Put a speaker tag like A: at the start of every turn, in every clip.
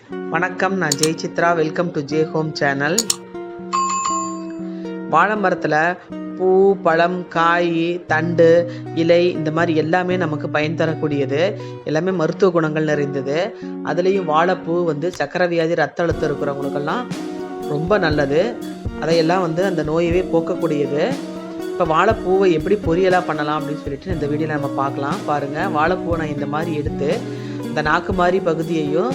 A: வணக்கம், நான் Jai Chitra. Welcome to J home channel. வாழை மரத்தில் பூ, பழம், காய், தண்டு, இலை இந்த மாதிரி எல்லாமே நமக்கு பயன் தரக்கூடியது. எல்லாமே மருத்துவ குணங்கள் நிறைந்தது. அதுலேயும் வாழைப்பூ சக்கரை வியாதி, ரத்த அழுத்தம் இருக்கிறவங்களுக்கெல்லாம் ரொம்ப நல்லது. அதையெல்லாம் அந்த நோயவே போக்கக்கூடியது. இப்போ வாழைப்பூவை எப்படி பொரியலாக பண்ணலாம் அப்படின்னு சொல்லிட்டு இந்த வீடியோவில் நம்ம பார்க்கலாம். பாருங்கள், வாழைப்பூவை நான் இந்த மாதிரி எடுத்து இந்த நாக்கு மாதிரி பகுதியையும்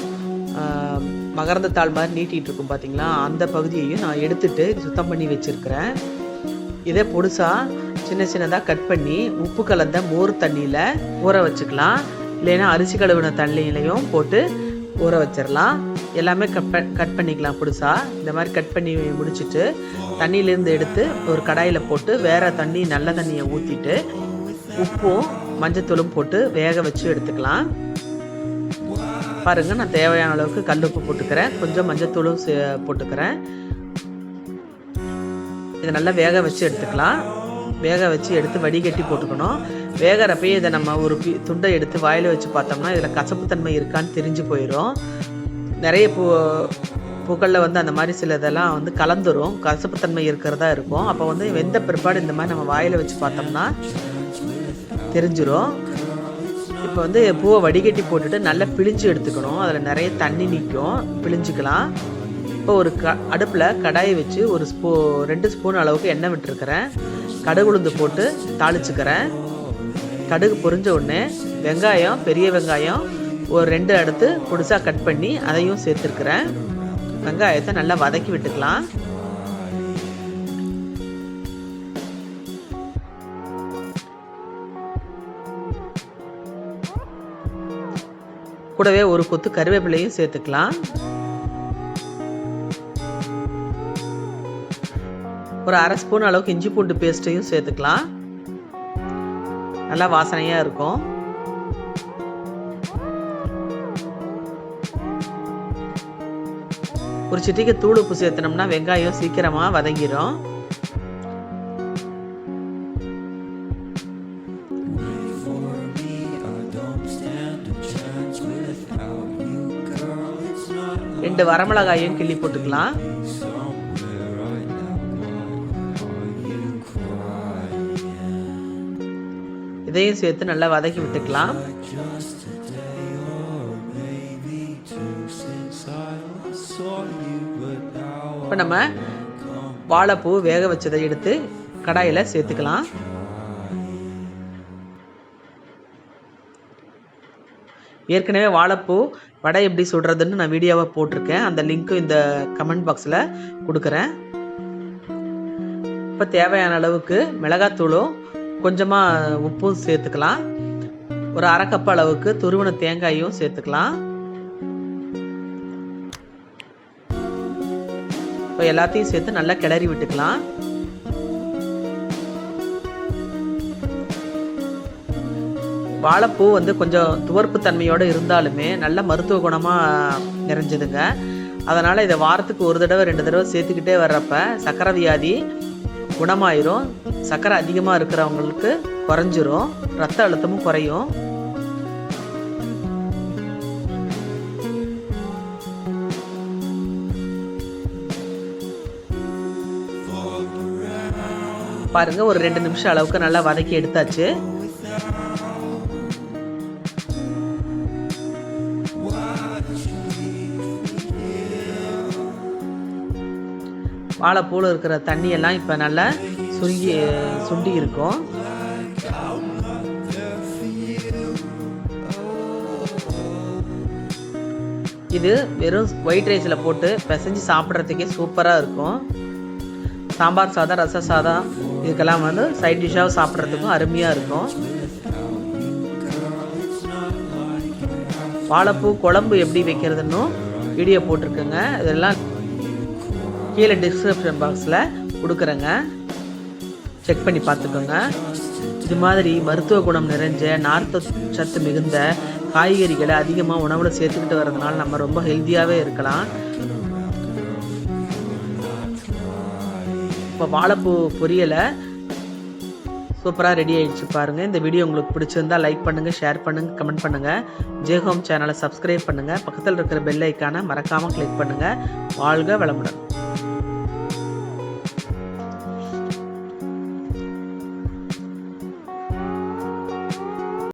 A: மகரந்தத்தாள் மாதிரி நீட்டிகிட்டு இருக்கும் பார்த்தீங்களா, அந்த பகுதியையும் நான் எடுத்துட்டு சுத்தம் பண்ணி வச்சுருக்கிறேன். இதை பொடுசாக சின்ன சின்னதாக கட் பண்ணி உப்பு கலந்த மோர் தண்ணியில் ஊற வச்சுக்கலாம். இல்லைன்னா அரிசி கழுவின தண்ணியிலையும் போட்டு ஊற வச்சிடலாம். எல்லாமே கட் பண்ணிக்கலாம். பொடுசாக இந்த மாதிரி கட் பண்ணி முடிச்சுட்டு தண்ணியிலேருந்து எடுத்து ஒரு கடாயில் போட்டு வேறு தண்ணி, நல்ல தண்ணியை ஊற்றிட்டு உப்பும் மஞ்சத்தூளும் போட்டு வேக வச்சு எடுத்துக்கலாம். பாருங்கள், நான் தேவையான அளவுக்கு கல் உப்பு போட்டுக்கிறேன், கொஞ்சம் மஞ்சத்தூளும் போட்டுக்கிறேன். இதை நல்லா வேக வச்சு எடுத்துக்கலாம். வேக வச்சு எடுத்து வடிகட்டி போட்டுக்கணும். வேகிறப்பயே இதை நம்ம ஒரு துண்டை எடுத்து வாயில் வச்சு பார்த்தோம்னா இதில் கசப்புத்தன்மை இருக்கான்னு தெரிஞ்சு போயிடும். நிறைய பூக்களில் அந்த மாதிரி சில இதெல்லாம் கலந்துரும், கசப்புத்தன்மை இருக்கிறதா இருக்கும். அப்போ வெந்த பிற்பாடு இந்த மாதிரி நம்ம வாயில் வச்சு பார்த்தோம்னா தெரிஞ்சிடும். இப்போ பூவை வடிகட்டி போட்டுட்டு நல்லா பிழிஞ்சு எடுத்துக்கணும். அதில் நிறைய தண்ணி நிற்கும், பிழிஞ்சிக்கலாம். இப்போ ஒரு அடுப்பில் கடாயை வச்சு ஒரு 2 ஸ்பூன் அளவுக்கு எண்ணெய் விட்டுருக்கிறேன். கடுகு உளுந்து போட்டு தாளிச்சுக்கிறேன். கடுகு பொரிஞ்ச உடனே வெங்காயம், பெரிய வெங்காயம் ஒரு 2 எடுத்து பொடிசாக கட் பண்ணி அதையும் சேர்த்துருக்கிறேன். வெங்காயத்தை நல்லா வதக்கி விட்டுக்கலாம். கூடவே ஒரு கொத்து கருவேப்பிலையும் சேர்த்துக்கலாம். ஒரு 1/2 ஸ்பூன் அளவுக்கு இஞ்சி பூண்டு பேஸ்ட்டையும் சேர்த்துக்கலாம். நல்லா வாசனையாக இருக்கும். ஒரு சிட்டிக்கு தூள் உப்பு சேர்த்தனோம்னா வெங்காயம் சீக்கிரமாக வதங்கிடும். ரெண்டு வரமிளகாயும் கிள்ளி போட்டுக்கலாம். இதையும் சேர்த்து நல்லா வதக்கி விட்டுக்கலாம். இப்போ நம்ம வாழைப்பூ வேக வச்சதை எடுத்து கடாயில் சேர்த்துக்கலாம். ஏற்கனவே வாழைப்பூ வடை எப்படி சுடுறதுன்னு நான் வீடியோவை போட்டிருக்கேன். அந்த லிங்க்கும் இந்த கமெண்ட் பாக்ஸில் கொடுக்குறேன். இப்போ தேவையான அளவுக்கு மிளகாத்தூளும் கொஞ்சமாக உப்பும் சேர்த்துக்கலாம். ஒரு 1/2 கப் அளவுக்கு துருவின தேங்காயும் சேர்த்துக்கலாம். இப்போ எல்லாத்தையும் சேர்த்து நல்லா கிளறி விட்டுக்கலாம். வாழைப்பூ கொஞ்சம் துவர்ப்பு தன்மையோடு இருந்தாலுமே நல்ல மருத்துவ குணமாக நிறைஞ்சதுங்க. அதனால் இதை வாரத்துக்கு 1 தடவை 2 தடவை சேர்த்துக்கிட்டே வர்றப்ப சக்கரை வியாதி குணமாயிரும். சக்கரை அதிகமாக இருக்கிறவங்களுக்கு குறைஞ்சிரும், ரத்த அழுத்தமும் குறையும். பாருங்க, ஒரு 2 நிமிஷம் அளவுக்கு நல்லா வதக்கி எடுத்தாச்சு. வாழைப்பூவில் இருக்கிற தண்ணியெல்லாம் இப்போ நல்லா சுண்டி இருக்கும். இது வெறும் ஒயிட் ரைஸில் போட்டு பிசைஞ்சு சாப்பிட்றதுக்கே சூப்பராக இருக்கும். சாம்பார் சாதம், ரச சாதம் இதுக்கெல்லாம் சைட் டிஷ்ஷாக சாப்பிட்றதுக்கும் அருமையாக இருக்கும். வாழைப்பூ குழம்பு எப்படி வைக்கிறதுன்னு வீடியோ போட்டிருக்குங்க. இதெல்லாம் கீழே டிஸ்கிரிப்ஷன் பாக்ஸில் கொடுக்குறேங்க, செக் பண்ணி பார்த்துக்கோங்க. இது மாதிரி மருத்துவ குணம் நிறைஞ்ச நார்ச்சத்து மிகுந்த காய்கறிகளை அதிகமாக உணவில் சேர்த்துக்கிட்டு வர்றதுனால நம்ம ரொம்ப ஹெல்த்தியாகவே இருக்கலாம். இப்போ வாழைப்பூ பொரியலை சூப்பராக ரெடி ஆகிடுச்சு பாருங்கள். இந்த வீடியோ உங்களுக்கு பிடிச்சிருந்தா லைக் பண்ணுங்கள், ஷேர் பண்ணுங்கள், கமெண்ட் பண்ணுங்கள். ஜே ஹோம் சேனலை சப்ஸ்கிரைப் பண்ணுங்கள். பக்கத்தில் இருக்கிற பெல் ஐக்கானை மறக்காமல் கிளிக் பண்ணுங்கள். வாழ்க வளமுடன்.